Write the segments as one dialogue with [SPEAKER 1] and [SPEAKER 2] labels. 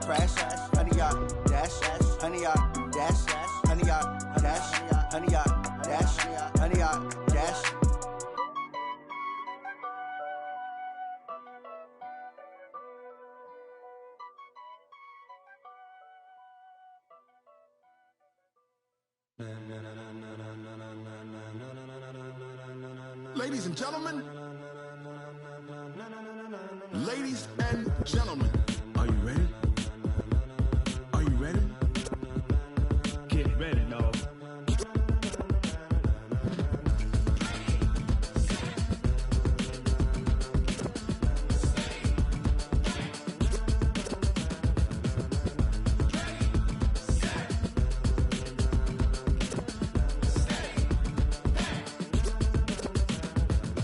[SPEAKER 1] crash, honey yacht, dash, honey yacht, dash, honey yacht, dash, honey yacht, dash, honey yacht, dash.
[SPEAKER 2] Ladies and gentlemen, ladies and gentlemen, are you ready? Are you ready?
[SPEAKER 3] Get ready, dog.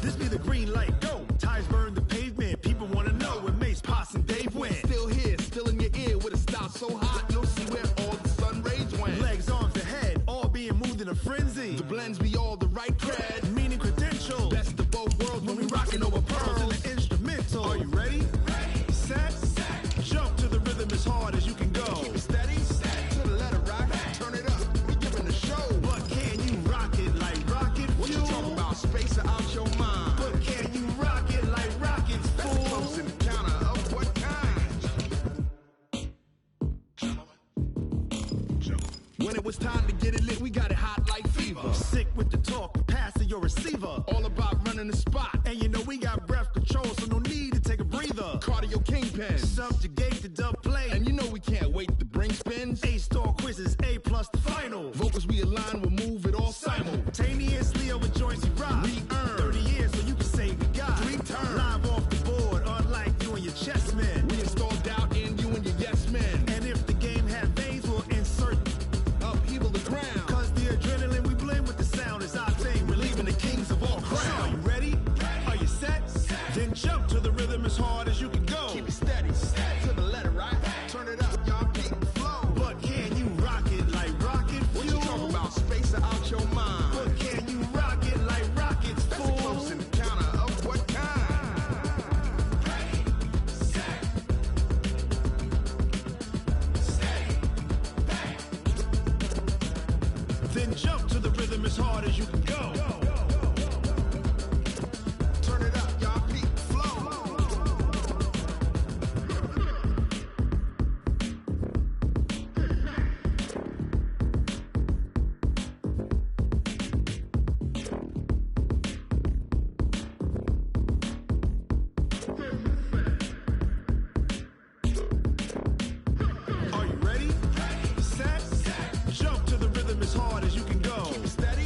[SPEAKER 2] This be the green light, go. Tires burn the pavement, people wanna know where Mace, Poss, and Dave went. Still here, still in your ear with a style so hot, you'll see where all the sun rays went. Legs, arms, the head, all being moved in a frenzy. The blends be all the right cred, meaning credentials. Best of both worlds when we rockin' over pearls in the instrumental. Are you ready? Set, jump to the rhythm as hard as you can go. Keep it steady, to the letter rock, turn it up, we giving the show. But can you rock it like rocket fuel? What you talking about, space or out your mind? But can you rock it like rockets, fool? That's close in the counter of what kind? When it was time to get it lit, we got it hot like fever. Sick with the talk, passing your receiver. All about running the spot. And you know we got breath control, so no need to take a breather. Cardio kingpin, subjugate the dub play. And you know we can't wait to bring spins. A-star quizzes, A+ the final. Vocals we align, we'll move it all simultaneously over joints we rock. We earn 30 years, so you can say we got 3 turns. Live off the board, unlike you and your chess men. We install doubt in you and your yes men. And if the game had veins, we'll insert upheaval the ground. Cause the adrenaline we blend with the sound is our thing. We're leaving the kings of all crowns. So are you ready? Are you set? Then jump to the rhythm as hard as you can go. Keep it steady, to the letter right. Turn it up, y'all keep the flow. But can you rock it like rocket fuel? What you talking about, space or out your mind? But can you rock it like rockets, fool? That's close in the counter of what kind? Then jump to the rhythm as hard as you can go. Turn it up, y'all keep the flow. Are you ready? Set, jump to the rhythm as hard as you can go. Keep it steady,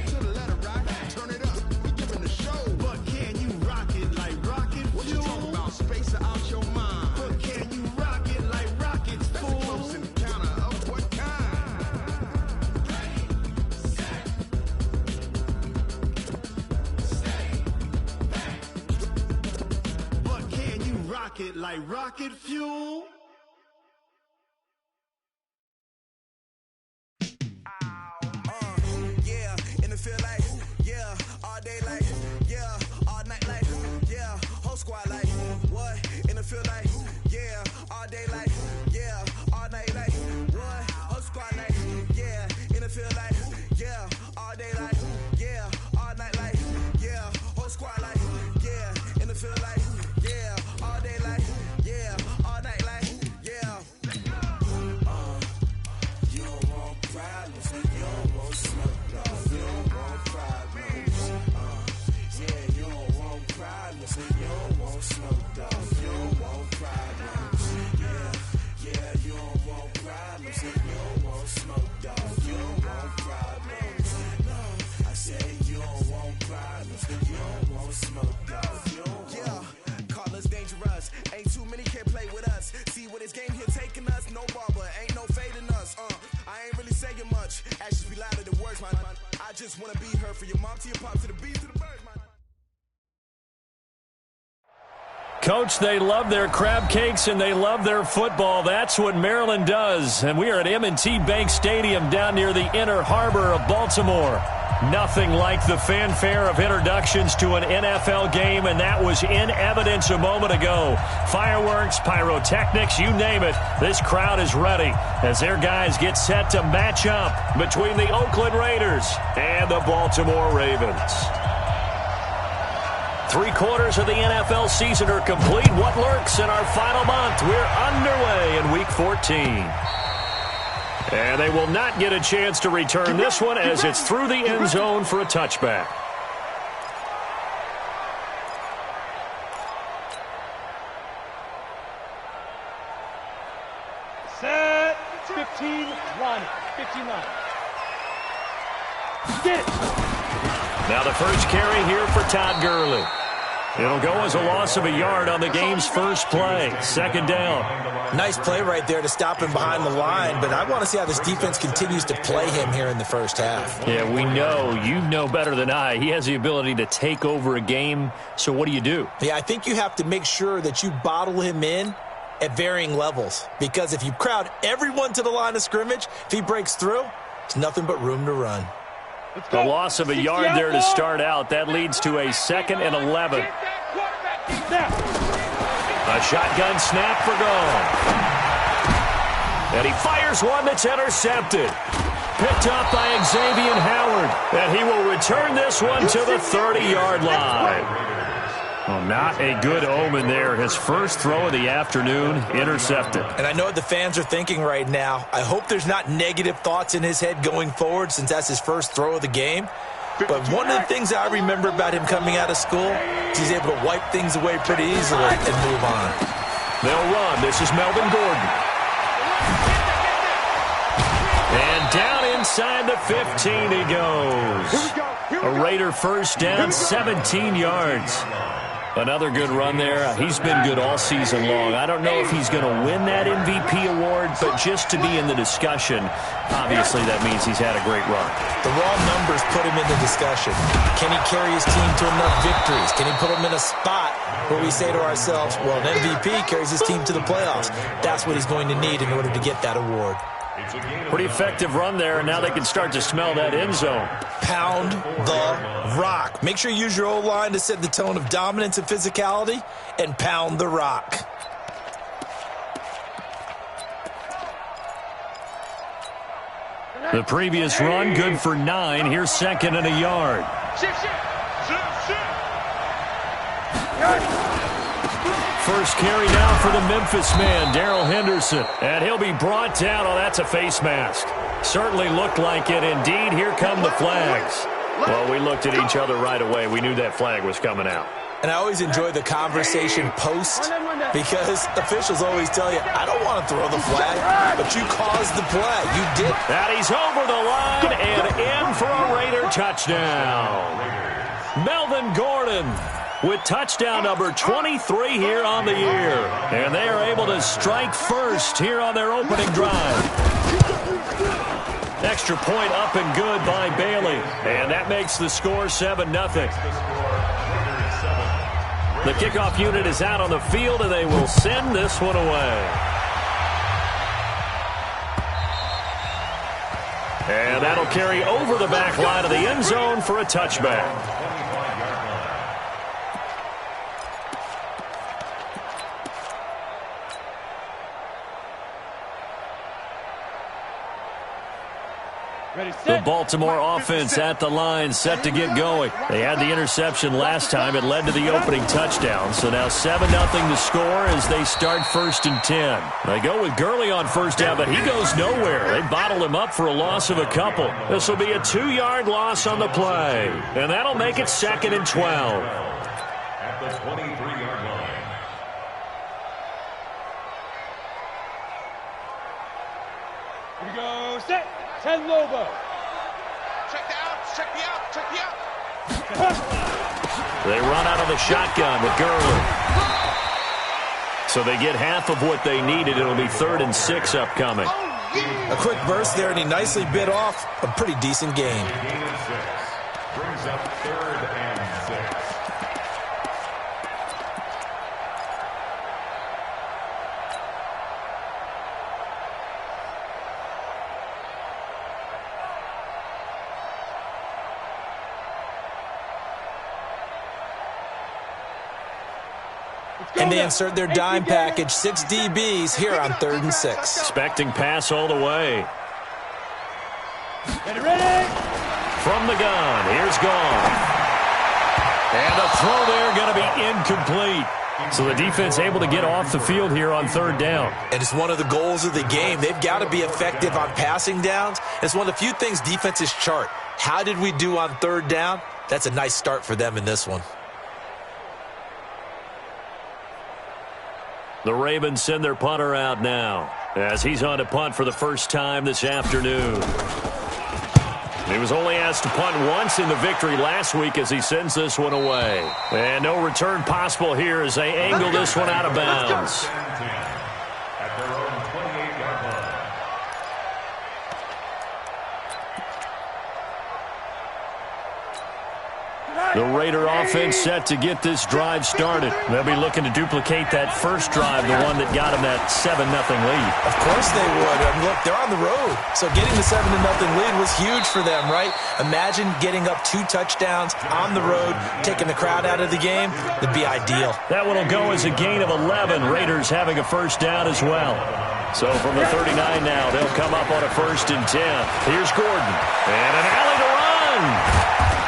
[SPEAKER 2] to the letter rock. Turn it up, we giving the show. But can you rock it like rocket fuel? What you talking about, space or out your mind? But can you rock it like rockets, fool? That's close in the counter of what kind? But can you rock it like rocket fuel?
[SPEAKER 1] Yeah, in the field like, yeah, all day like, yeah, all night like, yeah, whole squad like, what? In the field like, yeah, all day like, yeah, all night like, what? Whole squad like, yeah, in the field like, yeah, all day like, yeah, all night like, yeah, whole squad like, yeah, in the field like, yeah, all day like, yeah, all night like, yeah. You don't want problems, you don't want smoke, no, you don't want problems. Yeah, you don't want problems, you don't want smoke, dog. You don't want problems. Yeah, you don't want problems, you don't want smoke, dog. You don't want problems. No, I said you don't want problems, you don't want smoke, dog. You don't want. Call us dangerous. Ain't too many can play with us. See what this game here taking us. No barber, ain't no fading us. I ain't really saying much. Actions be louder than words, man. I just wanna be her for your mom to your pop to the beat to the birds, man.
[SPEAKER 4] Coach, they love their crab cakes and they love their football. That's what Maryland does. And we are at M&T Bank Stadium down near the Inner Harbor of Baltimore. Nothing like the fanfare of introductions to an NFL game, and that was in evidence a moment ago. Fireworks, pyrotechnics, you name it. This crowd is ready as their guys get set to match up between the Oakland Raiders and the Baltimore Ravens. 3/4 of the NFL season are complete. What lurks in our final month? We're underway in Week 14. And they will not get a chance to return this one as it's through the end zone for a touchback.
[SPEAKER 5] Set. 15, run. 15, run. Get it.
[SPEAKER 4] Now the first carry here for Todd Gurley. It'll go as a loss of a yard on the game's first play. Second down.
[SPEAKER 6] Nice play right there to stop him behind the line, but I want to see how this defense continues to play him here in the first half.
[SPEAKER 4] Yeah, we know. You know better than I. He has the ability to take over a game, so what do?
[SPEAKER 6] Yeah, I think you have to make sure that you bottle him in at varying levels, because if you crowd everyone to the line of scrimmage, if he breaks through, there's nothing but room to run.
[SPEAKER 4] The loss of a yard there to start out. That leads to a 2nd and 11. A shotgun snap for goal. And he fires one that's intercepted. Picked up by Xavier Howard. And he will return this one to the 30-yard line. Well, not a good omen there. His first throw of the afternoon, intercepted.
[SPEAKER 6] And I know what the fans are thinking right now. I hope there's not negative thoughts in his head going forward since that's his first throw of the game. But one of the things I remember about him coming out of school is he's able to wipe things away pretty easily and move on.
[SPEAKER 4] They'll run. This is Melvin Gordon. And down inside the 15 he goes. A Raider first down, 17 yards. Another good run there. He's been good all season long. I don't know if he's going to win that MVP award, but just to be in the discussion, obviously that means he's had a great run.
[SPEAKER 6] The raw numbers put him in the discussion. Can he carry his team to enough victories? Can he put him in a spot where we say to ourselves, well, an MVP carries his team to the playoffs. That's what he's going to need in order to get that award.
[SPEAKER 4] Pretty effective run there, and now they can start to smell that end zone.
[SPEAKER 6] Pound the rock. Make sure you use your O-line to set the tone of dominance and physicality, and pound the rock.
[SPEAKER 4] The previous run, good for 9. Here's 2nd and a yard. First carry now for the Memphis man, Darrell Henderson. And he'll be brought down. Oh, that's a face mask. Certainly looked like it. Indeed, here come the flags. Well, we looked at each other right away. We knew that flag was coming out.
[SPEAKER 6] And I always enjoy the conversation post because officials always tell you, I don't want to throw the flag, but you caused the play. You did.
[SPEAKER 4] And he's over the line and in for a Raider touchdown. Melvin Gordon with touchdown number 23 here on the year. And they are able to strike first here on their opening drive. Extra point up and good by Bailey. And that makes the score 7-0. The kickoff unit is out on the field, and they will send this one away. And that'll carry over the back line of the end zone for a touchback. The Baltimore offense at the line, set to get going. They had the interception last time. It led to the opening touchdown. So now 7-0 the score as they start 1st and 10. They go with Gurley on first down, but he goes nowhere. They bottled him up for a loss of a couple. This will be a 2-yard loss on the play. And that'll make it 2nd and 12.
[SPEAKER 7] At the 23-yard line.
[SPEAKER 5] Here we go. Set. 10 Lobo.
[SPEAKER 1] Check the out, check the out, check the out.
[SPEAKER 4] They run out of the shotgun with Gurley. So they get half of what they needed. It'll be 3rd and 6 upcoming.
[SPEAKER 6] A quick burst there, and he nicely bit off a pretty decent gain.
[SPEAKER 7] Gain of 6. Brings up 3rd and 6.
[SPEAKER 6] and they insert their dime package, 6 DBs here on 3rd and 6.
[SPEAKER 4] Expecting pass all the way.
[SPEAKER 5] Ready?
[SPEAKER 4] From the gun, here's Goff. And a throw there going to be incomplete. So the defense able to get off the field here on 3rd down.
[SPEAKER 6] And it's one of the goals of the game. They've got to be effective on passing downs. It's one of the few things defenses chart. How did we do on 3rd down? That's a nice start for them in this one.
[SPEAKER 4] The Ravens send their punter out now as he's on to punt for the first time this afternoon. He was only asked to punt once in the victory last week as he sends this one away. And no return possible here as they angle this one out of bounds.
[SPEAKER 7] At their own 28-yard line.
[SPEAKER 4] The Raider offense set to get this drive started. They'll be looking to duplicate that first drive, the one that got them that 7-0 lead.
[SPEAKER 6] Of course they would. I mean, look, they're on the road. So getting the 7-0 lead was huge for them, right? Imagine getting up 2 touchdowns on the road, taking the crowd out of the game. That'd be ideal.
[SPEAKER 4] That one will go as a gain of 11. Raiders having a first down as well. So from the 39 now, they'll come up on a 1st and 10. Here's Gordon. And an alley to run.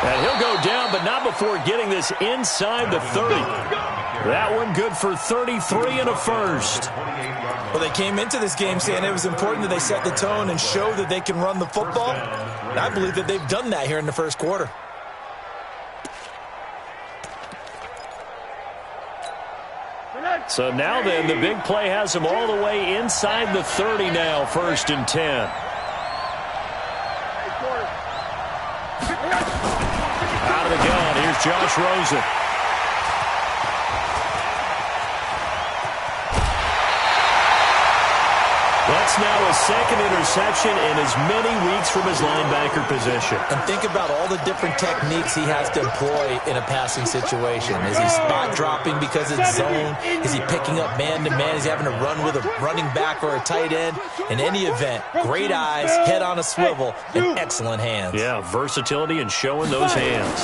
[SPEAKER 4] And he'll go down, but not before getting this inside the 30. That one good for 33 and a first.
[SPEAKER 6] Well, they came into this game saying it was important that they set the tone and show that they can run the football. And I believe that they've done that here in the first quarter.
[SPEAKER 4] So now then, the big play has them all the way inside the 30 now, 1st and 10. Out of the gun, here's Josh Rosen. That's now his 2nd interception in as many weeks from his linebacker position.
[SPEAKER 6] And think about all the different techniques he has to employ in a passing situation. Is he spot dropping because it's zone? Is he picking up man-to-man? Is he having to run with a running back or a tight end? In any event, great eyes, head on a swivel, and excellent hands.
[SPEAKER 4] Yeah, versatility and showing those hands.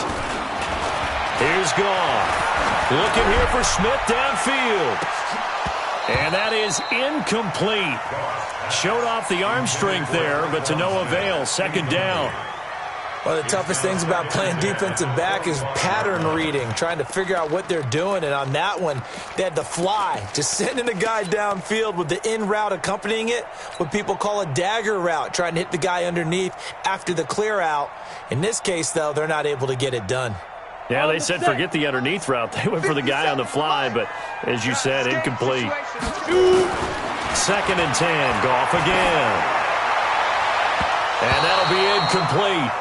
[SPEAKER 4] Here's Goff. Looking here for Smith downfield. And that is incomplete. Showed off the arm strength there, but to no avail. 2nd down.
[SPEAKER 6] One of the toughest things about playing defensive back is pattern reading, trying to figure out what they're doing. And on that one, they had to fly, just sending the guy downfield with the in route accompanying it, what people call a dagger route, trying to hit the guy underneath after the clear out. In this case, though, they're not able to get it done.
[SPEAKER 4] Yeah, they said forget the underneath route. They went for the guy on the fly, but as you said, incomplete. 2nd and 10, Goff again. And that'll be incomplete.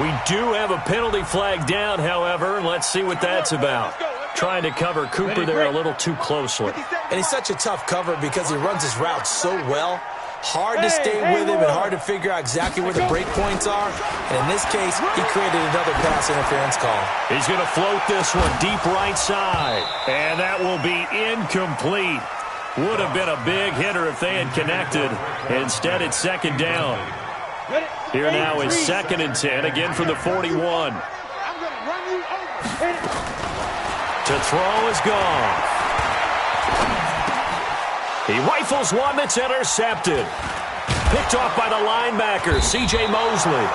[SPEAKER 4] We do have a penalty flag down, however, and let's see what that's about. Trying to cover Cooper there a little too closely.
[SPEAKER 6] And he's such a tough cover because he runs his route so well. Hard to stay with him and hard to figure out exactly where the break points are. And in this case, he created another pass interference call.
[SPEAKER 4] He's going to float this one deep right side. And that will be incomplete. Would have been a big hitter if they had connected. Instead, it's 2nd down. Here now is 2nd and 10, again from the 41. To throw is Goff. He rifles one that's intercepted. Picked off by the linebacker, C.J. Mosley.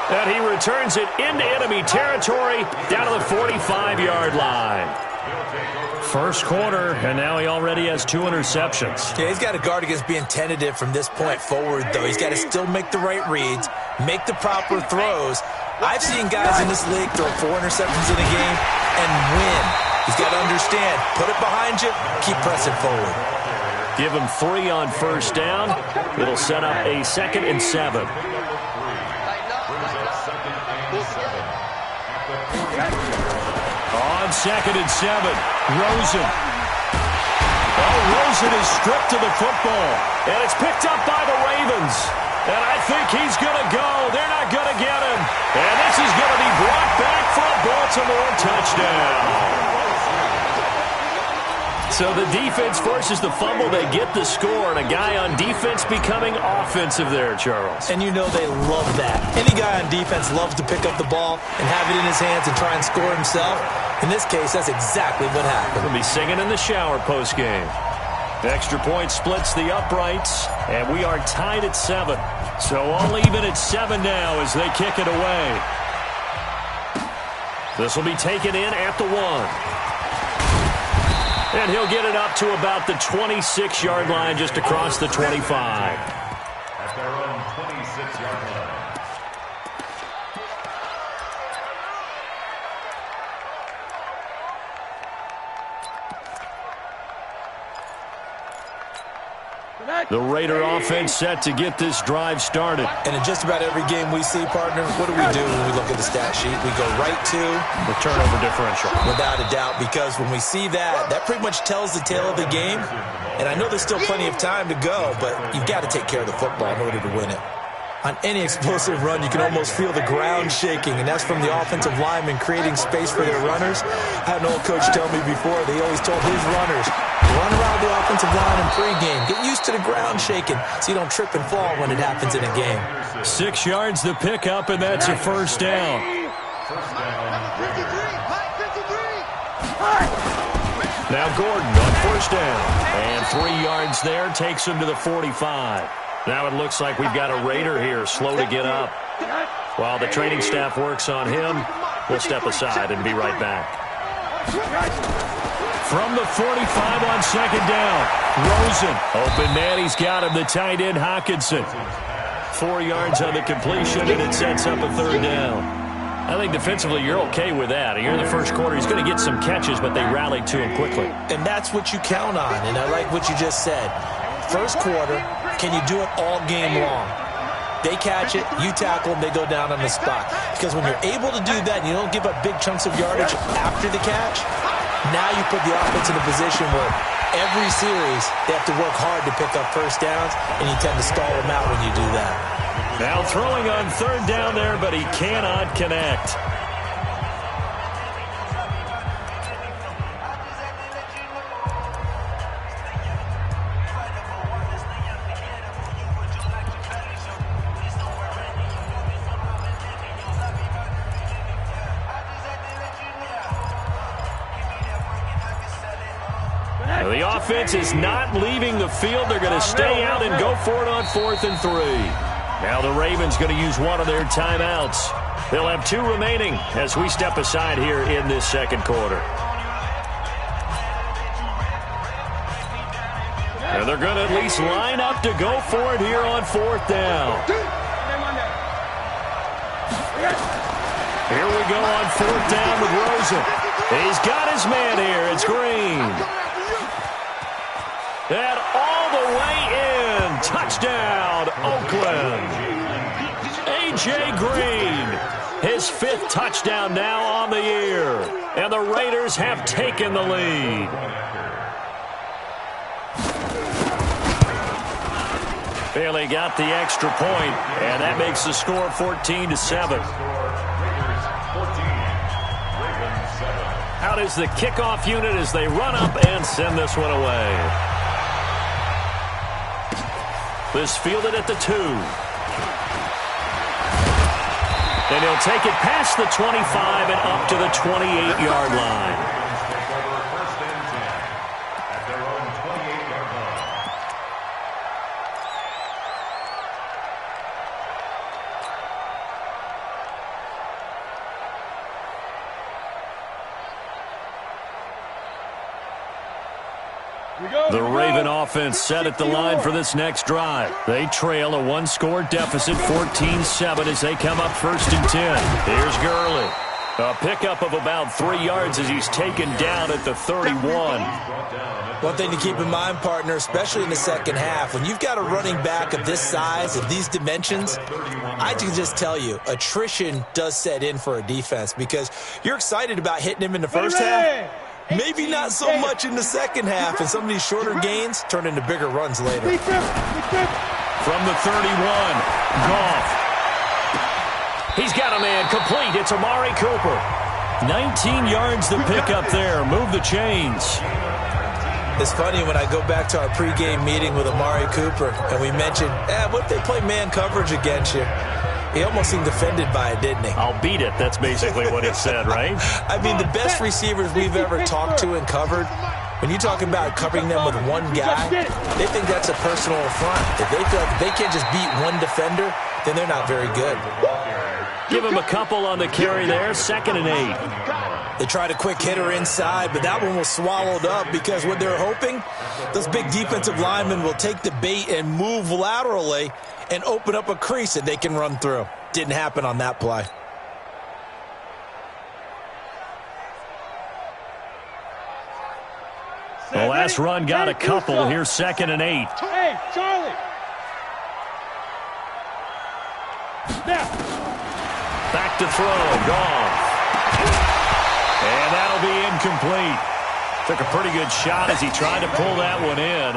[SPEAKER 4] And he returns it into enemy territory down to the 45-yard line. First quarter, and now he already has 2 interceptions.
[SPEAKER 6] Yeah, he's got to guard against being tentative from this point forward, though. He's got to still make the right reads, make the proper throws. I've seen guys in this league throw 4 interceptions in a game and win. He's got to understand, put it behind you, keep pressing forward.
[SPEAKER 4] Give him 3 on 1st down. It'll set up a 2nd and 7. On 2nd and 7, Rosen. Oh, Rosen is stripped to the football. And it's picked up by the Ravens. And I think he's going to go. They're not going to get him. And this is going to be brought back for a Baltimore touchdown. So the defense forces the fumble. They get the score, and a guy on defense becoming offensive there, Charles.
[SPEAKER 6] And you know they love that. Any guy on defense loves to pick up the ball and have it in his hands and try and score himself. In this case, that's exactly what happened.
[SPEAKER 4] We'll be singing in the shower postgame. The extra point splits the uprights, and we are tied at 7. So all even at 7 now as they kick it away. This will be taken in at the 1. And he'll get it up to about the 26-yard line, just across the 25.
[SPEAKER 7] At their own 26-yard line.
[SPEAKER 4] The Raider offense set to get this drive started.
[SPEAKER 6] And in just about every game we see, partner, what do we do when we look at the stat sheet? We go right to
[SPEAKER 4] the turnover differential.
[SPEAKER 6] Without a doubt, because when we see that, that pretty much tells the tale of the game. And I know there's still plenty of time to go, but you've got to take care of the football in order to win it. On any explosive run, you can almost feel the ground shaking, and that's from the offensive linemen creating space for their runners. I had an old coach tell me before, they always told his runners, run around the offensive line in pregame. Get used to the ground shaking so you don't trip and fall when it happens in a game.
[SPEAKER 4] 6 yards the pickup, and that's a first down. Now Gordon on first down. And 3 yards there takes him to the 45. Now it looks like we've got a Raider here, slow to get up. While the training staff works on him, we'll step aside and be right back. From the 45 on second down, Rosen. Open man, he's got him, the tight end, Hawkinson. 4 yards on the completion, and it sets up a third down. I think defensively you're okay with that. Here in the first quarter, he's going to get some catches, but they rallied to him quickly.
[SPEAKER 6] And that's what you count on, and I like what you just said. First quarter, can you do it all game long? They catch it, you tackle them, they go down on the spot. Because when you're able to do that and you don't give up big chunks of yardage after the catch, now you put the offense in a position where every series they have to work hard to pick up first downs, and you tend to stall them out when you do that.
[SPEAKER 4] Now throwing on third down there, but he cannot connect. The offense is not leaving the field. They're going to stay out and go for it on 4th and 3. Now the Ravens going to use one of their timeouts. They'll have 2 remaining as we step aside here in this second quarter. And they're going to at least line up to go for it here on 4th down. Here we go on 4th down with Rosen. He's got his man here. It's Green. And all the way in. Touchdown, Oakland. A.J. Green, his 5th touchdown now on the year. And the Raiders have taken the lead. Bailey got the extra point, and that makes the score 14-7. Out is the kickoff unit as they run up and send this one away. This fielded at the 2. And he'll take it past the 25 and up to the 28-yard line. The Raven offense set at the line for this next drive. They trail a 1-score deficit, 14-7, as they come up 1st and 10. Here's Gurley. A pickup of about 3 yards as he's taken down at the 31.
[SPEAKER 6] One thing to keep in mind, partner, especially in the second half, when you've got a running back of this size, of these dimensions, I can just tell you, attrition does set in for a defense because you're excited about hitting him in the first half. Maybe not so much in the second half, and some of these shorter gains turn into bigger runs later.
[SPEAKER 4] From the 31, Goff. He's got a man complete. It's Amari Cooper. 19 yards the pickup there. Move the chains.
[SPEAKER 6] It's funny when I go back to our pregame meeting with Amari Cooper and we mentioned, what if they play man coverage against you? He almost seemed offended by it, didn't he?
[SPEAKER 4] I'll beat it. That's basically what he said, right?
[SPEAKER 6] I mean, the best receivers we've ever talked to and covered, when you talk about covering them with one guy, they think that's a personal affront. If they feel like they can't just beat one defender, then they're not very good.
[SPEAKER 4] Give him a couple on the carry there, 2nd and 8.
[SPEAKER 6] They tried a quick hitter inside, but that one was swallowed up because what they're hoping, those big defensive linemen will take the bait and move laterally and open up a crease that they can run through. Didn't happen on that play.
[SPEAKER 4] The last run got a couple. Here's 2nd and 8.
[SPEAKER 5] Hey, Charlie. Now.
[SPEAKER 4] Back to throw. Gone. And that'll be incomplete. Took a pretty good shot as he tried to pull that one in.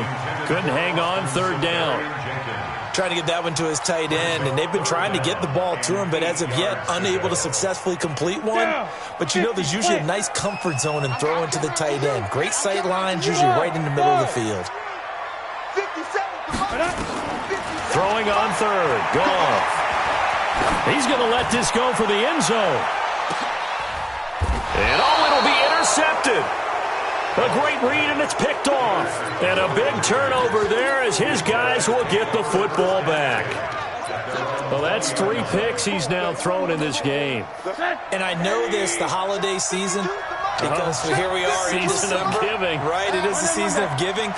[SPEAKER 4] Couldn't hang on, 3rd down.
[SPEAKER 6] Trying to get that one to his tight end, and they've been trying to get the ball to him, but as of yet, unable to successfully complete one. But you know there's usually a nice comfort zone in throwing to the tight end. Great sight lines, usually right in the middle of the field.
[SPEAKER 4] Throwing on 3rd. Goff. He's going to let this go for the end zone. And it'll be intercepted. A great read, and it's picked off. And a big turnover there as his guys will get the football back. Well, that's 3 picks he's now thrown in this game.
[SPEAKER 6] And I know this, the holiday season, because here we are in December.
[SPEAKER 4] Of giving.
[SPEAKER 6] Right, it is the season of giving.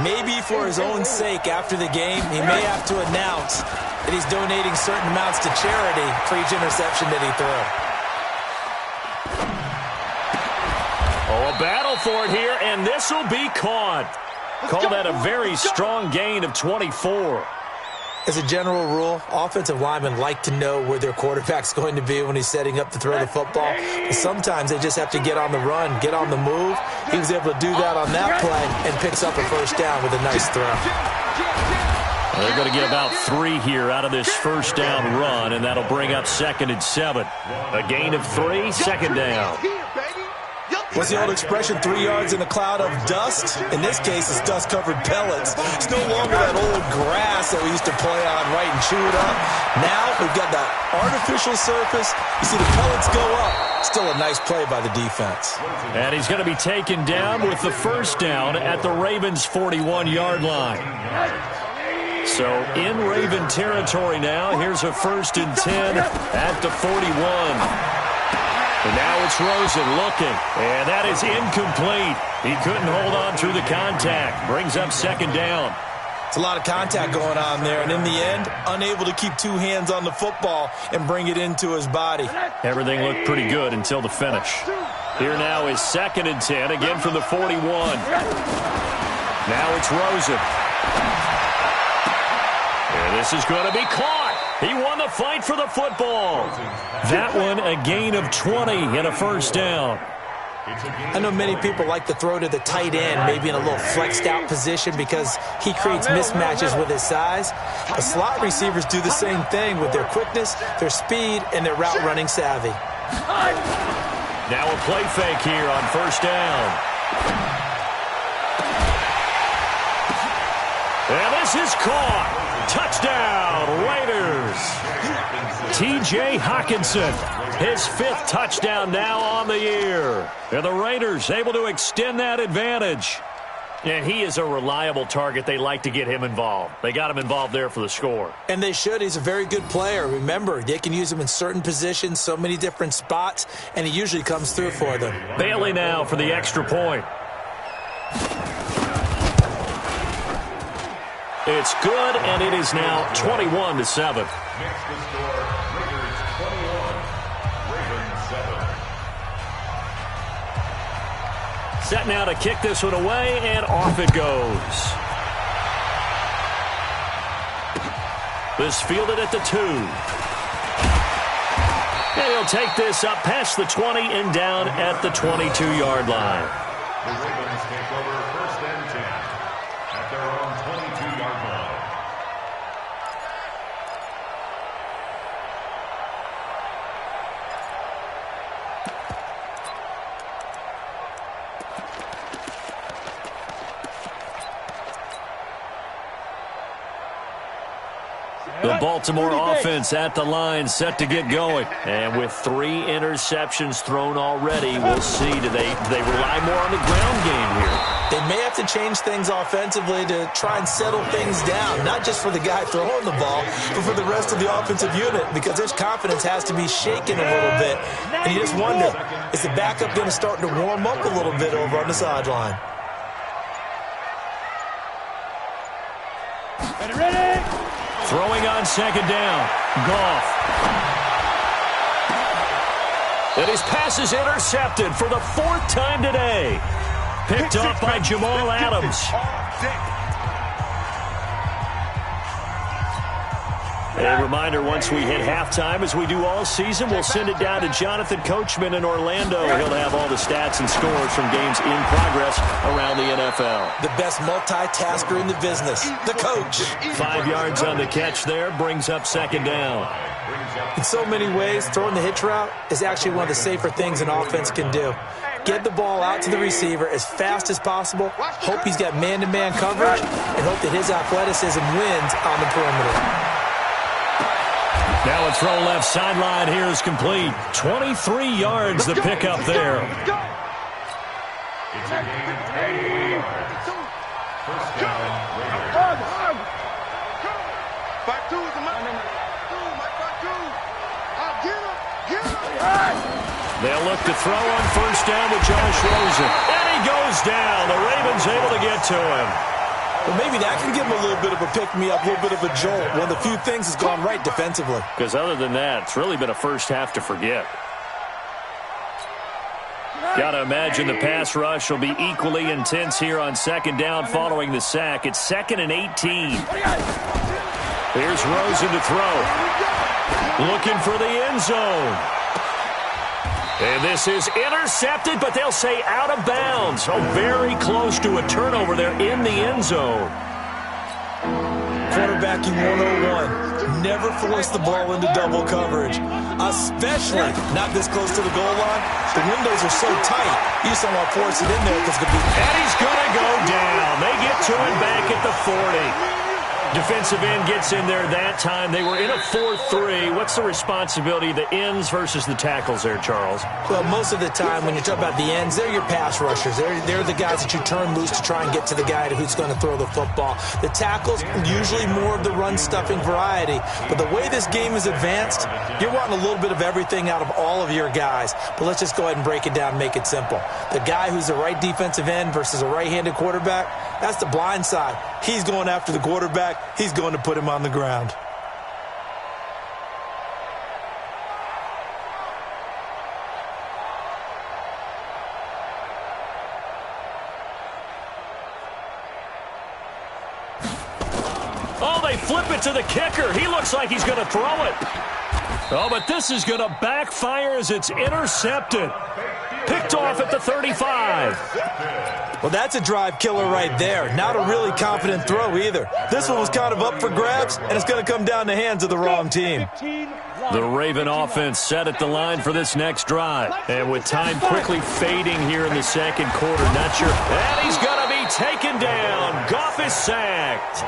[SPEAKER 6] Maybe for his own sake after the game, he may have to announce that he's donating certain amounts to charity for each interception that he threw.
[SPEAKER 4] Oh, a battle for it here, and this will be caught. Call that a very strong gain of 24.
[SPEAKER 6] As a general rule, offensive linemen like to know where their quarterback's going to be when he's setting up to throw the football. But sometimes they just have to get on the run, get on the move. He was able to do that on that play and picks up a 1st down with a nice throw.
[SPEAKER 4] They're going to get about 3 here out of this 1st down run, and that'll bring up 2nd and 7. A gain of 3, 2nd down.
[SPEAKER 6] What's the old expression, 3 yards in a cloud of dust? In this case, it's dust-covered pellets. It's no longer that old grass that we used to play on, right, and chew it up. Now we've got that artificial surface. You see the pellets go up. Still a nice play by the defense.
[SPEAKER 4] And he's going to be taken down with the 1st down at the Ravens' 41-yard line. So in Raven territory now, here's a 1st and 10 at the 41. And now it's Rosen looking, and that is incomplete. He couldn't hold on through the contact. Brings up 2nd down.
[SPEAKER 6] It's a lot of contact going on there, and in the end, unable to keep 2 hands on the football and bring it into his body.
[SPEAKER 4] Everything looked pretty good until the finish. Here now is 2nd and 10, again from the 41. Now it's Rosen. And this is going to be caught. He won the fight for the football. That one a gain of 20 and a 1st down.
[SPEAKER 6] I know many people like to throw to the tight end, maybe in a little flexed out position because he creates mismatches with his size. But slot receivers do the same thing with their quickness, their speed, and their route running savvy.
[SPEAKER 4] Now a play fake here on 1st down. And this is caught. Touchdown, Raiders. T.J. Hockenson, his 5th touchdown now on the year. And the Raiders able to extend that advantage. And he is a reliable target. They like to get him involved. They got him involved there for the score.
[SPEAKER 6] And they should. He's a very good player. Remember, they can use him in certain positions, so many different spots, and he usually comes through for them.
[SPEAKER 4] Bailey now for the extra point. It's good, and it is now 21-7.
[SPEAKER 7] Next to score, Raiders 21, Ravens 7.
[SPEAKER 4] Set now to kick this one away, and off it goes. This fielded at the 2. And he'll take this up past the 20 and down at the 22-yard line.
[SPEAKER 7] The Ravens take over 1st and 10 at their own 22-yard line.
[SPEAKER 4] The Baltimore offense at the line, set to get going. And with 3 interceptions thrown already, we'll see. Do they rely more on the ground game here?
[SPEAKER 6] They may have to change things offensively to try and settle things down, not just for the guy throwing the ball, but for the rest of the offensive unit, because their confidence has to be shaken a little bit. And you just wonder, is the backup going to start to warm up a little bit over on the sideline?
[SPEAKER 5] Ready?
[SPEAKER 4] Throwing on second down. Goff. And his pass is intercepted for the 4th time today. Picked off by Jamal Adams. A reminder, once we hit halftime, as we do all season, we'll send it down to Jonathan Coachman in Orlando. He'll have all the stats and scores from games in progress around the NFL.
[SPEAKER 6] The best multitasker in the business, the coach.
[SPEAKER 4] 5 yards on the catch there, brings up second down.
[SPEAKER 6] In so many ways, throwing the hitch route is actually one of the safer things an offense can do. Get the ball out to the receiver as fast as possible, hope he's got man-to-man coverage, and hope that his athleticism wins on the perimeter.
[SPEAKER 4] Now a throw left sideline here is complete. 23 yards the pickup there.
[SPEAKER 7] It's a gain of 80 yards. First down, Raiders.
[SPEAKER 4] They'll look to throw on first down with Josh Rosen. And he goes down. The Ravens able to get to him.
[SPEAKER 6] Well, maybe that can give him a little bit of a pick-me-up, a little bit of a jolt. One of the few things has gone right defensively.
[SPEAKER 4] Because other than that, it's really been a first half to forget. Got to imagine the pass rush will be equally intense here on second down following the sack. It's 2nd and 18. Here's Rosen to throw. Looking for the end zone. And this is intercepted, but they'll say out of bounds. Oh, very close to a turnover there in the end zone.
[SPEAKER 6] Quarterbacking 101. Never force the ball into double coverage, especially not this close to the goal line. The windows are so tight, you just don't want to force it in there because it could be...
[SPEAKER 4] And he's going to go down. They get to him back at the 40. Defensive end gets in there that time. They were in a 4-3. What's the responsibility of the ends versus the tackles there, Charles?
[SPEAKER 6] Well, most of the time when you talk about the ends, they're your pass rushers. They're the guys that you turn loose to try and get to the guy who's going to throw the football. The tackles, usually more of the run-stuffing variety. But the way this game is advanced, you're wanting a little bit of everything out of all of your guys. But let's just go ahead and break it down and make it simple. The guy who's the right defensive end versus a right-handed quarterback, that's the blind side. He's going after the quarterback. He's going to put him on the ground.
[SPEAKER 4] Oh, they flip it to the kicker. He looks like he's going to throw it. Oh, but this is going to backfire as it's intercepted. Picked off at the 35.
[SPEAKER 6] Well, that's a drive killer right there. Not a really confident throw either. This one was kind of up for grabs, and it's going to come down the hands of the wrong team.
[SPEAKER 4] The Raven offense set at the line for this next drive. And with time quickly fading here in the second quarter, not sure. And he's going to be taken down. Goff is sacked.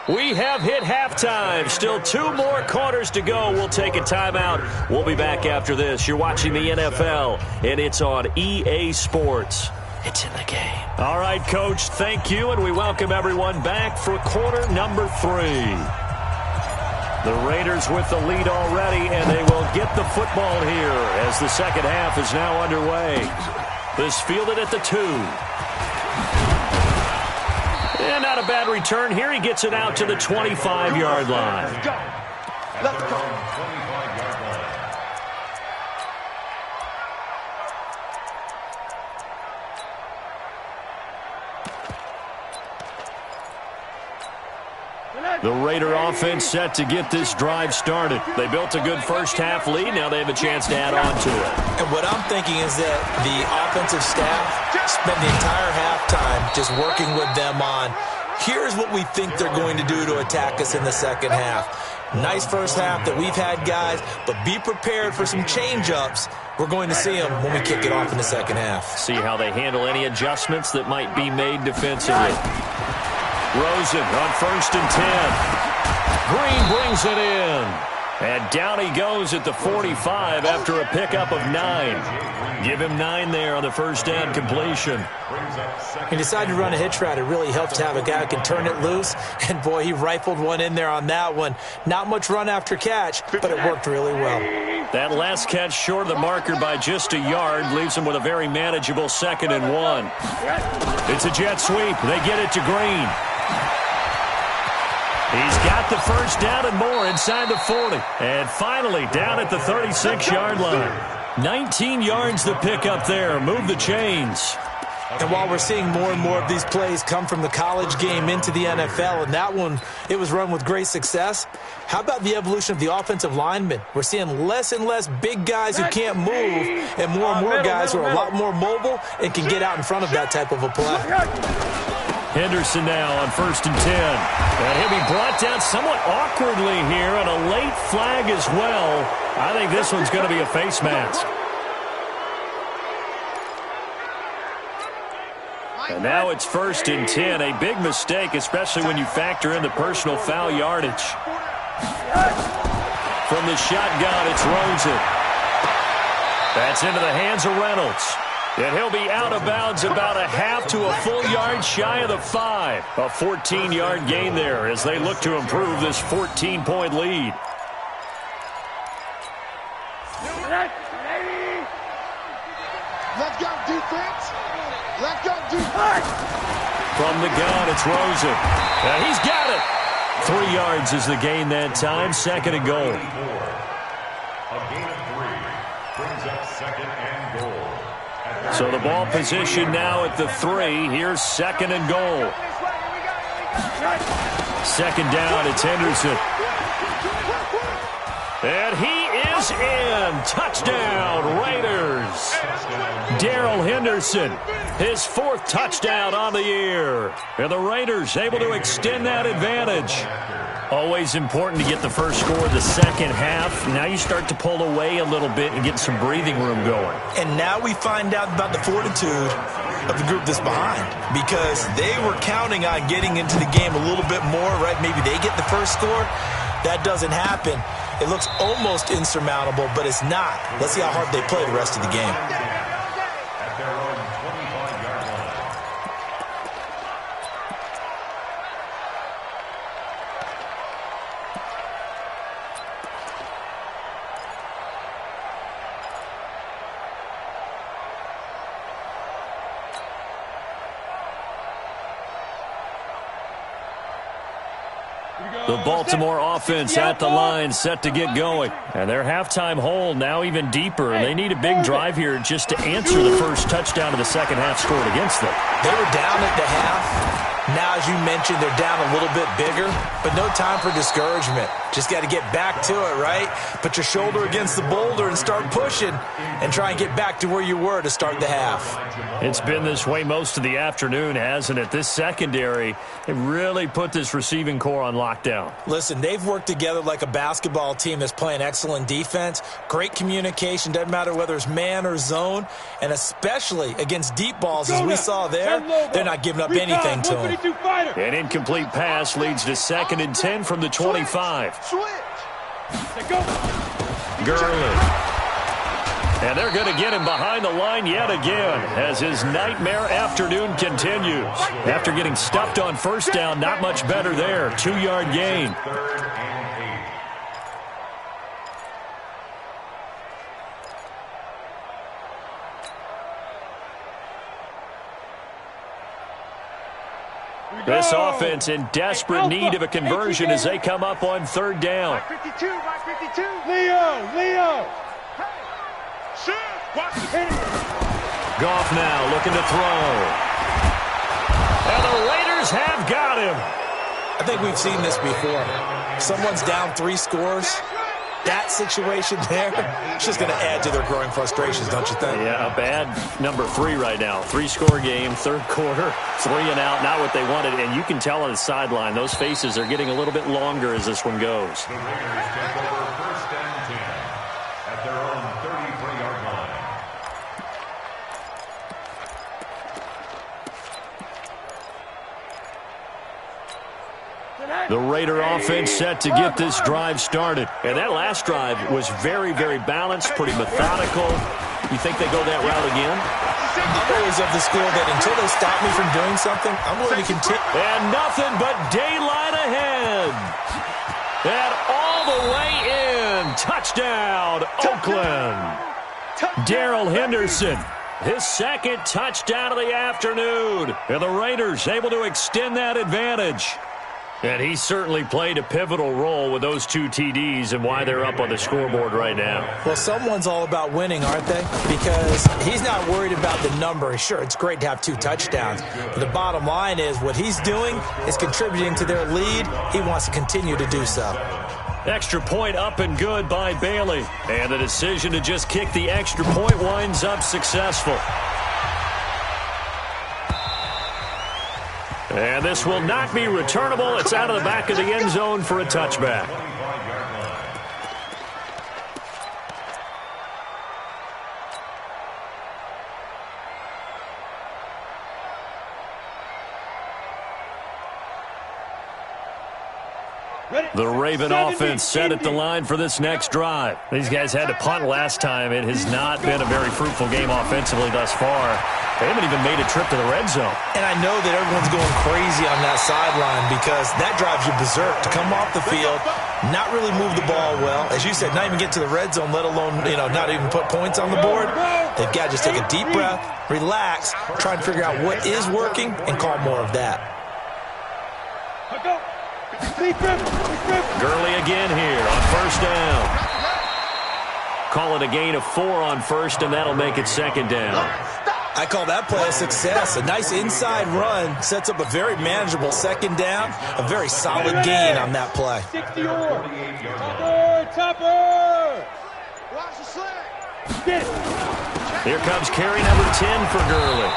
[SPEAKER 4] We have hit halftime. Still 2 more quarters to go. We'll take a timeout. We'll be back after this. You're watching the NFL, and it's on EA Sports. It's in the game. All right, Coach, thank you, and we welcome everyone back for quarter number 3. The Raiders with the lead already, and they will get the football here as the second half is now underway. This fielded at the 2. And not a bad return here. He gets it out to the 25-yard line.
[SPEAKER 7] Let's go. 25-yard line.
[SPEAKER 4] The Raider offense set to get this drive started. They built a good first half lead. Now they have a chance to add on to it.
[SPEAKER 6] And what I'm thinking is that the offensive staff spent the entire halftime just working with them on, here's what we think they're going to do to attack us in the second half. Nice first half that we've had, guys, but be prepared for some change-ups. We're going to see them when we kick it off in the second half.
[SPEAKER 4] See how they handle any adjustments that might be made defensively. Rosen on 1st and 10. Green brings it in. And down he goes at the 45 after a pickup of 9. Give him 9 there on the first down completion.
[SPEAKER 6] He decided to run a hitch route. It really helps to have a guy who can turn it loose. And, boy, he rifled one in there on that one. Not much run after catch, but it worked really well.
[SPEAKER 4] That last catch short of the marker by just a yard leaves him with a very manageable 2nd and 1. It's a jet sweep. They get it to Green. He's got the first down and more inside the 40. And finally down at the 36-yard line. 19 yards to pick up there. Move the chains.
[SPEAKER 6] And while we're seeing more and more of these plays come from the college game into the NFL, and that one, it was run with great success, how about the evolution of the offensive linemen? We're seeing less and less big guys who can't move and more guys who are a lot more mobile and can get out in front of that type of a play.
[SPEAKER 4] Henderson now on 1st and 10. And he'll be brought down somewhat awkwardly here, and a late flag as well. I think this one's going to be a face mask. And now it's 1st and 10. A big mistake, especially when you factor in the personal foul yardage. From the shotgun, it's Rosen. That's into the hands of Reynolds. And he'll be out of bounds about a half to a full yard shy of the 5. A 14-yard gain there as they look to improve this 14-point lead.
[SPEAKER 2] Let's go defense. Let's go defense.
[SPEAKER 4] From the gun, it's Rosen. And he's got it. 3 yards is the gain that time. 2nd and goal.
[SPEAKER 7] A gain of 3 brings up 2nd and goal.
[SPEAKER 4] So the ball position now at the 3. Here's 2nd and goal. 2nd down, it's Henderson. And he is in. Touchdown, Raiders. Darrell Henderson, his 4th touchdown on the year. And the Raiders able to extend that advantage. Always important to get the first score of the second half. Now you start to pull away a little bit and get some breathing room going.
[SPEAKER 6] And now we find out about the fortitude of the group that's behind, because they were counting on getting into the game a little bit more, right? Maybe they get the first score. That doesn't happen. It looks almost insurmountable, but it's not. Let's see how hard they play the rest of the game.
[SPEAKER 7] At their own 25-yard line.
[SPEAKER 4] The Baltimore offense at the line, set to get going. And their halftime hole now even deeper. And they need a big drive here just to answer the first touchdown of the second half scored against them.
[SPEAKER 6] They were down at the half. Now, as you mentioned, they're down a little bit bigger, but no time for discouragement. Just got to get back to it, right? Put your shoulder against the boulder and start pushing and try and get back to where you were to start the half.
[SPEAKER 4] It's been this way most of the afternoon, hasn't it? This secondary, it really put this receiving core on lockdown.
[SPEAKER 6] Listen, they've worked together like a basketball team that's playing excellent defense. Great communication, doesn't matter whether it's man or zone, and especially against deep balls, as we saw there, they're not giving up anything to them.
[SPEAKER 4] An incomplete pass leads to 2nd and 10 from the 25. Gurley. And they're going to get him behind the line yet again as his nightmare afternoon continues. After getting stuffed on first down, not much better there. 2-yard gain.
[SPEAKER 7] 3rd and 8.
[SPEAKER 4] This offense in desperate need of a conversion as they come up on 3rd down.
[SPEAKER 5] 52, Leo.
[SPEAKER 4] Goff now looking to throw. And the Raiders have got him.
[SPEAKER 6] I think we've seen this before. Someone's down 3 scores, that situation there, it's just going to add to their growing frustrations, don't you think?
[SPEAKER 4] Yeah, a bad number 3 right now. 3-score game, third quarter, 3 and out, not what they wanted. And you can tell on the sideline, those faces are getting a little bit longer as this one goes.
[SPEAKER 7] The Raiders take over first and 10 at their own 33-yard line.
[SPEAKER 4] The Raider offense set to get this drive started. And that last drive was very, very balanced, pretty methodical. You think they go that route again?
[SPEAKER 6] I'm always of the school that until they stop me from doing something, I'm willing to continue.
[SPEAKER 4] And nothing but daylight ahead. And all the way in. Touchdown, Oakland. Darrell Henderson, his second touchdown of the afternoon. And the Raiders able to extend that advantage. And he certainly played a pivotal role with those 2 TDs and why they're up on the scoreboard right now.
[SPEAKER 6] Well, someone's all about winning, aren't they? Because he's not worried about the number. Sure, it's great to have 2 touchdowns. But the bottom line is what he's doing is contributing to their lead. He wants to continue to do so.
[SPEAKER 4] Extra point up and good by Bailey. And the decision to just kick the extra point winds up successful. And this will not be returnable. It's out of the back of the end zone for a touchback. The Raven offense set at the line for this next drive. These guys had to punt last time. It has not been a very fruitful game offensively thus far. They haven't even made a trip to the red zone.
[SPEAKER 6] And I know that everyone's going crazy on that sideline because that drives you berserk to come off the field, not really move the ball well. As you said, not even get to the red zone, let alone, not even put points on the board. They've got to just take a deep breath, relax, try and figure out what is working, and call more of that.
[SPEAKER 4] Gurley again here on first down. Call it a gain of 4 on first, and that'll make it second down.
[SPEAKER 6] I call that play a success. A nice inside run sets up a very manageable second down, a very solid gain on that play.
[SPEAKER 4] Here comes carry number 10 for Gurley.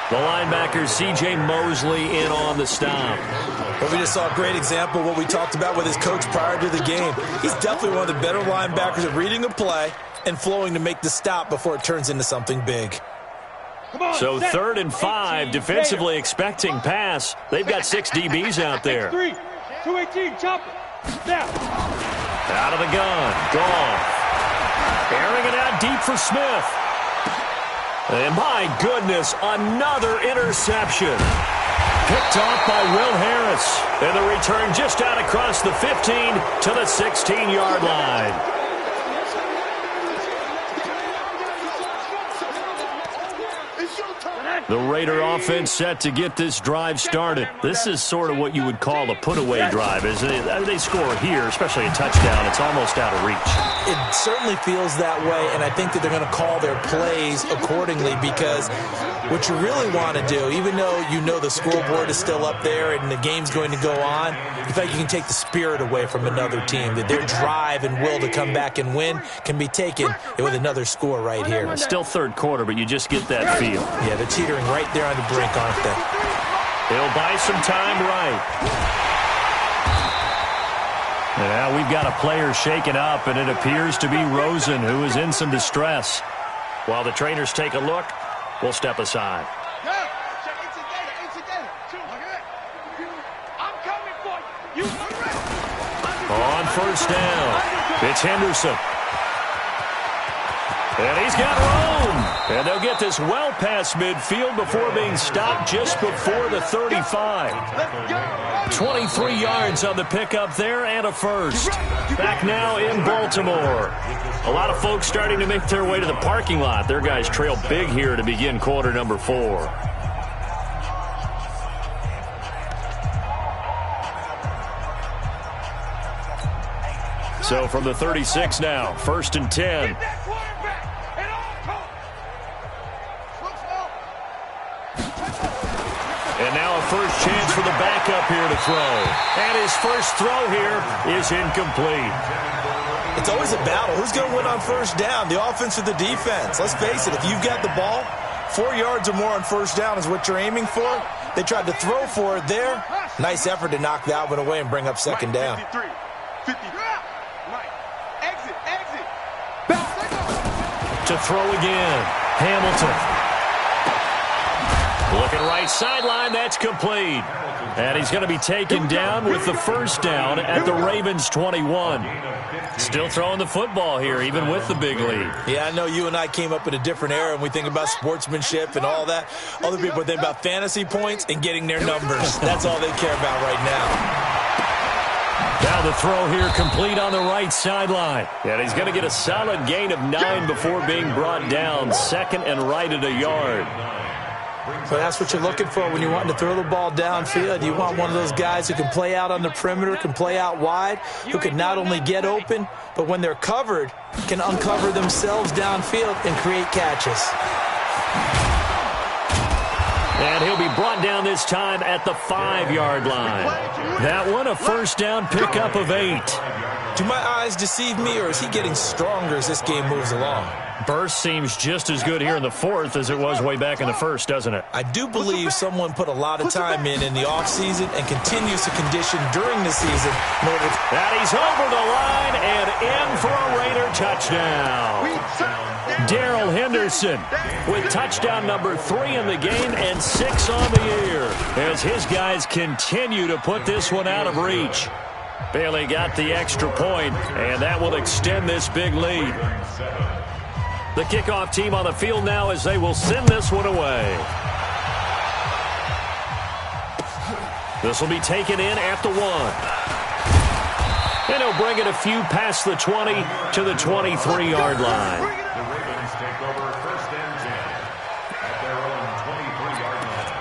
[SPEAKER 4] The linebacker, C.J. Mosley, in on the stop.
[SPEAKER 6] But we just saw a great example of what we talked about with his coach prior to the game. He's definitely one of the better linebackers at reading a play and flowing to make the stop before it turns into something big.
[SPEAKER 4] So 3rd and 5, defensively expecting pass. They've got 6 DBs out there.
[SPEAKER 5] 218, chop it. Now.
[SPEAKER 4] Out of the gun, Goff. Airing it out deep for Smith. And my goodness, another interception. Picked off by Will Harris. And the return just out across the 15 to the 16-yard line. The Raider offense set to get this drive started. This is sort of what you would call a put-away drive. As they score here, especially a touchdown, it's almost out of reach.
[SPEAKER 6] It certainly feels that way, and I think that they're going to call their plays accordingly because what you really want to do, even though you know the scoreboard is still up there and the game's going to go on, you feel like you can take the spirit away from another team, that their drive and will to come back and win can be taken with another score right here.
[SPEAKER 4] It's still third quarter, but you just get that feel.
[SPEAKER 6] Yeah, they're teetering right there on the brink, aren't they?
[SPEAKER 4] He'll buy some time right. And now we've got a player shaken up, and it appears to be Rosen, who is in some distress. While the trainers take a look, we'll step aside. On first down, it's Henderson. And he's got room. And they'll get this well past midfield before being stopped just before the 35. 23 yards on the pickup there and a first. Back now in Baltimore. A lot of folks starting to make their way to the parking lot. Their guys trail big here to begin quarter number 4. So from the 36 now, 1st and 10. And now a first chance for the backup here to throw. And his first throw here is incomplete.
[SPEAKER 6] It's always a battle. Who's going to win on first down, the offense or the defense? Let's face it, if you've got the ball, 4 yards or more on first down is what you're aiming for. They tried to throw for it there. Nice effort to knock that one away and bring up second down.
[SPEAKER 5] 53, 50. Right. Exit.
[SPEAKER 4] To throw again. Hamilton. Looking right sideline, that's complete. And he's going to be taken down with the first down at the Ravens 21. Still throwing the football here, even with the big lead.
[SPEAKER 6] Yeah, I know you and I came up in a different era, and we think about sportsmanship and all that. Other people think about fantasy points and getting their numbers. That's all they care about right now.
[SPEAKER 4] Now the throw here complete on the right sideline. And he's going to get a solid gain of 9 before being brought down. Second and right at a yard.
[SPEAKER 6] So that's what you're looking for when you're wanting to throw the ball downfield. You want one of those guys who can play out on the perimeter, can play out wide, who can not only get open, but when they're covered, can uncover themselves downfield and create catches.
[SPEAKER 4] And he'll be brought down this time at the 5-yard line. That one, a first down pickup of 8.
[SPEAKER 6] Do my eyes deceive me, or is he getting stronger as this game moves along?
[SPEAKER 4] Burst seems just as good here in the fourth as it was way back in the first, doesn't it?
[SPEAKER 6] I do believe someone put a lot of time in the offseason and continues to condition during the season in order to...
[SPEAKER 4] And he's over the line and in for a Raider touchdown. Darrell Henderson with touchdown number 3 in the game and 6 on the year as his guys continue to put this one out of reach. Bailey got the extra point, and that will extend this big lead. The kickoff team on the field now as they will send this one away. This will be taken in at the 1. And he'll bring it a few past the 20 to the 23-yard line.
[SPEAKER 7] The Ravens take over first and 10 at their own 23-yard line.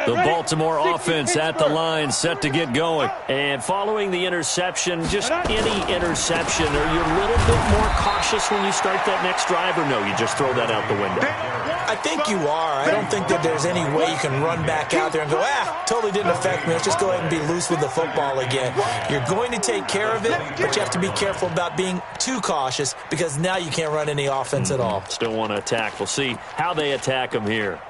[SPEAKER 4] The Baltimore offense at the line set to get going. And following the interception, just any interception, are you a little bit more cautious when you start that next drive, or no, you just throw that out the window?
[SPEAKER 6] I think you are. I don't think that there's any way you can run back out there and go, totally didn't affect me. Let's just go ahead and be loose with the football again. You're going to take care of it, but you have to be careful about being too cautious because now you can't run any offense at all.
[SPEAKER 4] Still want to attack. We'll see how they attack them here.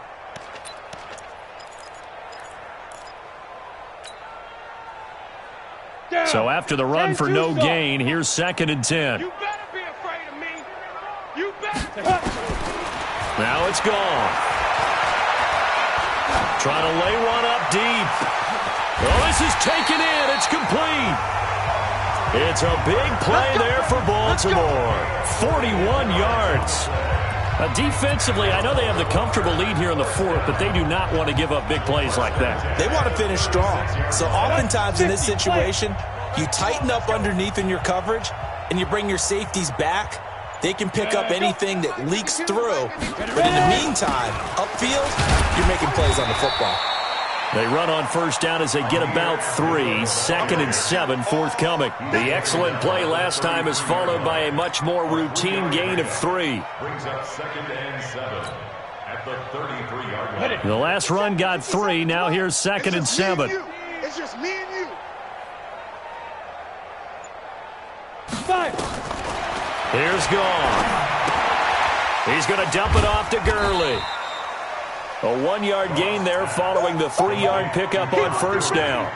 [SPEAKER 4] So after the run for no gain, here's 2nd and 10.
[SPEAKER 5] You better be afraid of me. You better.
[SPEAKER 4] Now it's gone. Trying to lay one up deep. Well, this is taken in. It's complete. It's a big play there for Baltimore. 41 yards. Defensively, I know they have the comfortable lead here in the fourth, but they do not want to give up big plays like that.
[SPEAKER 6] They want to finish strong. So oftentimes in this situation, you tighten up underneath in your coverage, and you bring your safeties back. They can pick up anything that leaks through. But in the meantime, upfield, you're making plays on the football.
[SPEAKER 4] They run on first down as they get about 3. 2nd and 7 forthcoming. The excellent play last time is followed by a much more routine gain of 3.
[SPEAKER 7] Brings up 2nd and 7 at the 33-yard line.
[SPEAKER 4] The last run got 3. Now here's 2nd and 7.
[SPEAKER 5] It's just me and you. 5.
[SPEAKER 4] Here's gone. He's going to dump it off to Gurley. A 1-yard gain there following the 3-yard pickup on first down.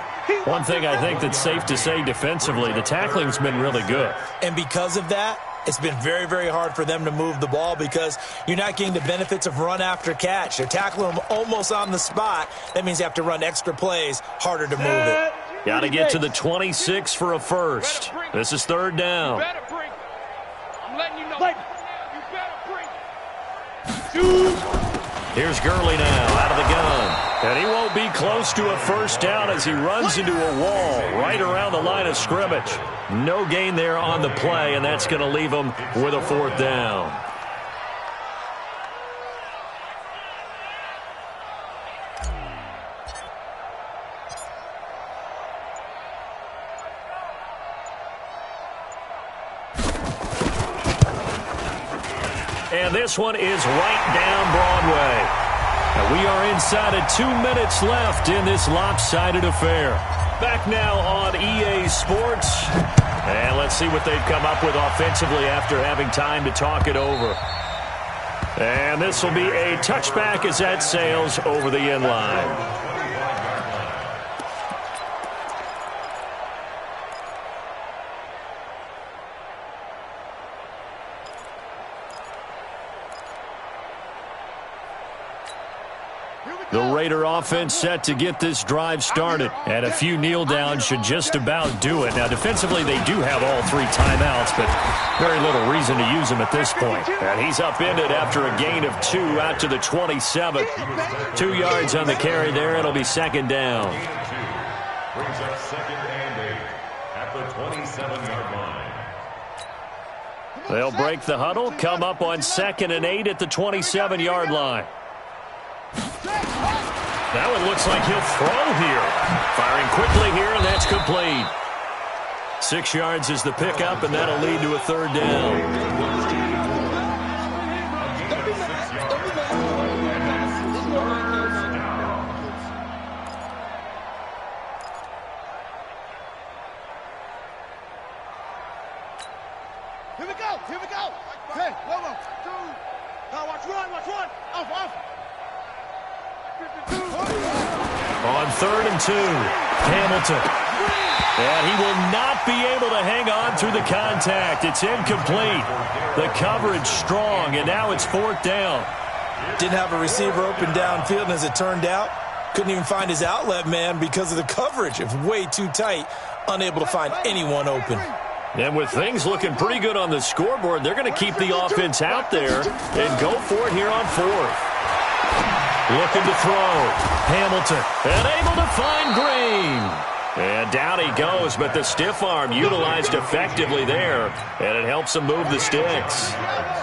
[SPEAKER 4] One thing I think that's safe to say defensively, the tackling's been really good.
[SPEAKER 6] And because of that, it's been very, very hard for them to move the ball because you're not getting the benefits of run after catch. They're tackling them almost on the spot. That means you have to run extra plays, harder to move it.
[SPEAKER 4] Got to get to the 26 for a first. This is 3rd down.
[SPEAKER 5] I'm letting you know. You better bring.
[SPEAKER 4] Here's Gurley now out of the gun. And he won't be close to a first down as he runs into a wall right around the line of scrimmage. No gain there on the play, and that's going to leave him with a 4th down. And And this one is right down Broadway. And we are inside of 2 minutes left in this lopsided affair. Back now on EA Sports. And let's see what they've come up with offensively after having time to talk it over. And this will be a touchback as that sails over the end line. The Raider offense set to get this drive started. And a few kneel downs should just about do it. Now, defensively, they do have all 3 timeouts, but very little reason to use them at this point. And he's upended after a gain of 2 out to the 27. 2 yards on the carry there. It'll be second down.
[SPEAKER 7] Brings up 2nd and 8 at the 27-yard line.
[SPEAKER 4] They'll break the huddle, come up on 2nd and 8 at the 27-yard line. That one looks like he'll throw here. Firing quickly here, and that's complete. 6 yards is the pickup, and that'll lead to a third down.
[SPEAKER 2] Here we go. Okay, 1, 2. Now watch run. Off.
[SPEAKER 4] On 3rd and 2, Hamilton. And he will not be able to hang on through the contact. It's incomplete. The coverage strong, and now it's 4th down.
[SPEAKER 6] Didn't have a receiver open downfield, and as it turned out, couldn't even find his outlet man because of the coverage. It's way too tight, unable to find anyone open.
[SPEAKER 4] And with things looking pretty good on the scoreboard, they're going to keep the offense out there and go for it here on 4th. Looking to throw. Hamilton. And able to find Green. And down he goes, but the stiff arm utilized effectively there. And it helps him move the sticks.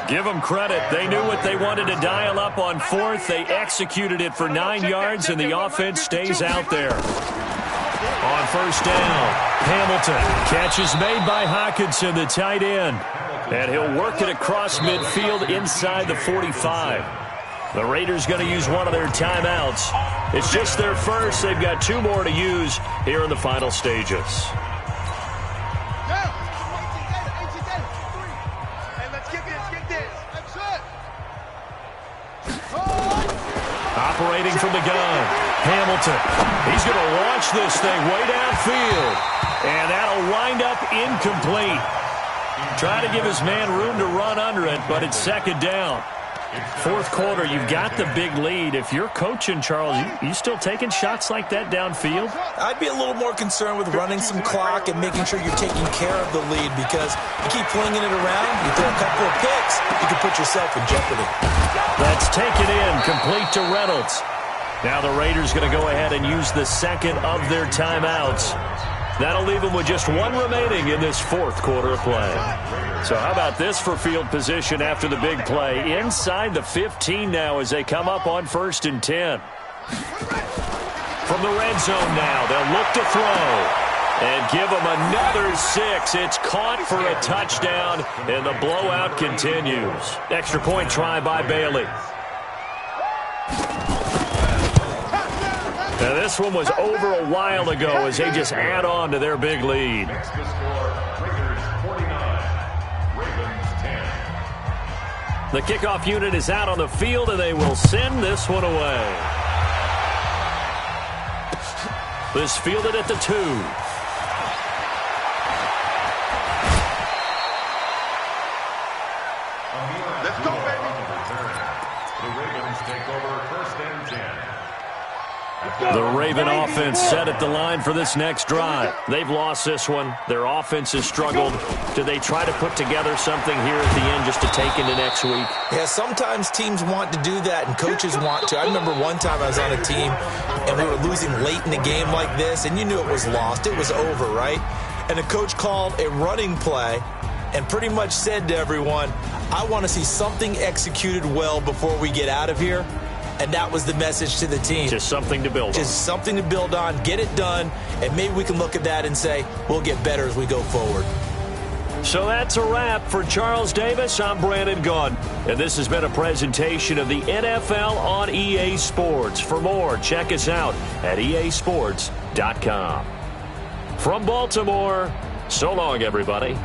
[SPEAKER 4] Give them credit. They knew what they wanted to dial up on 4th. They executed it for 9 yards, and the offense stays out there. On 1st down, Hamilton. Catch is made by Hockenson, the tight end. And he'll work it across midfield inside the 45. The Raiders going to use one of their timeouts. It's just their first. They've got 2 more to use here in the final stages. Operating from the gun, Hamilton. He's going to launch this thing way downfield. And that'll wind up incomplete. Try to give his man room to run under it, but it's 2nd down. 4th quarter, you've got the big lead. If you're coaching, Charles, you still taking shots like that downfield?
[SPEAKER 6] I'd be a little more concerned with running some clock and making sure you're taking care of the lead, because you keep flinging it around, you throw a couple of picks, you can put yourself in jeopardy.
[SPEAKER 4] That's taken in, complete to Reynolds. Now the Raiders going to go ahead and use the 2nd of their timeouts. That'll leave them with just 1 remaining in this 4th quarter of play. So how about this for field position after the big play? Inside the 15 now as they come up on 1st and 10. From the red zone now, they'll look to throw. And give them another 6. It's caught for a touchdown, and the blowout continues. Extra point try by Bailey. Now this one was over a while ago as they just add on to their big lead.
[SPEAKER 7] Next to score, Raiders 49, Ravens 10.
[SPEAKER 4] The kickoff unit is out on the field, and they will send this one away. This fielded at the 2.
[SPEAKER 2] Let's go, baby.
[SPEAKER 7] The Ravens take over 1st and 10.
[SPEAKER 4] The Raven offense set at the line for this next drive. They've lost this one. Their offense has struggled. Do they try to put together something here at the end just to take into next week?
[SPEAKER 6] Yeah, sometimes teams want to do that and coaches want to. I remember one time I was on a team and we were losing late in the game like this, and you knew it was lost. It was over, right? And the coach called a running play and pretty much said to everyone, I want to see something executed well before we get out of here. And that was the message to the team.
[SPEAKER 4] Just something to build on.
[SPEAKER 6] Just something to build on, get it done, and maybe we can look at that and say, we'll get better as we go forward.
[SPEAKER 4] So that's a wrap. For Charles Davis, I'm Brandon Gaudin. And this has been a presentation of the NFL on EA Sports. For more, check us out at easports.com. From Baltimore, so long, everybody.